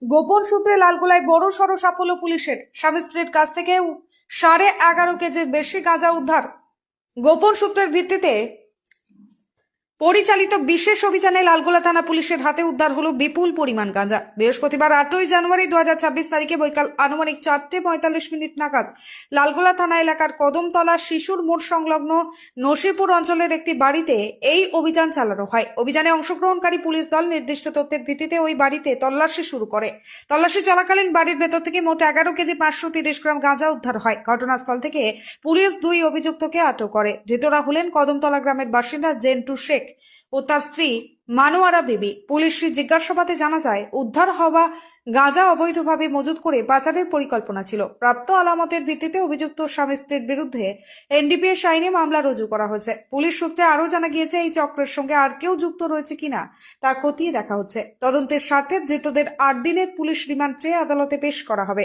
গোপন সূত্রে লালগোলায় বড় সড় সাফল্য পুলিশের। স্বামী স্ত্রীর কাছ থেকে 11.5 কেজির বেশি গাঁজা উদ্ধার। গোপন সূত্রের ভিত্তিতে পরিচালিত বিশেষ অভিযানে লালগোলা থানা পুলিশের হাতে উদ্ধার হলো বিপুল পরিমাণ গাঁজা। বৃহস্পতিবার 8ই জানুয়ারি 2026 তারিখে বৈকাল আনুমানিক 4:45 নাগাদ লালগোলা থানা এলাকার কদমতলা শিশুর মোড় সংলগ্ন নসিপুর অঞ্চলের একটি বাড়িতে এই অভিযান চালানো হয়। অভিযানে অংশগ্রহণকারী পুলিশ দল নির্দিষ্ট তথ্যের ভিত্তিতে ওই বাড়িতে তল্লাশি শুরু করে। তল্লাশি চলাকালীন বাড়ির ভেতর থেকে মোট 11 কেজি 530 গ্রাম গাঁজা উদ্ধার হয়। ঘটনাস্থল থেকে পুলিশ 2 অভিযুক্তকে আটক করে। ধৃতরা হলেন কদমতলা গ্রামের বাসিন্দা জেন্টু শেখ ও তার স্ত্রী মানুয়ারা বিবি। পুলিশের জিজ্ঞাসাবাদে জানা যায়, উদ্ধার হওয়া গাঁজা অবৈধভাবে মজুত করে পাচারের পরিকল্পনা ছিল। প্রাপ্ত আলামতের ভিত্তিতে অভিযুক্ত স্বামী স্ত্রীর বিরুদ্ধে এনডিপিএস আইনে মামলা রুজু করা হয়েছে। পুলিশ সূত্রে আরও জানা গিয়েছে, এই চক্রের সঙ্গে আর কেউ যুক্ত রয়েছে কিনা তা খতিয়ে দেখা হচ্ছে। তদন্তের স্বার্থে ধৃতদের 8 দিনের পুলিশ রিমান্ড চেয়ে আদালতে পেশ করা হবে।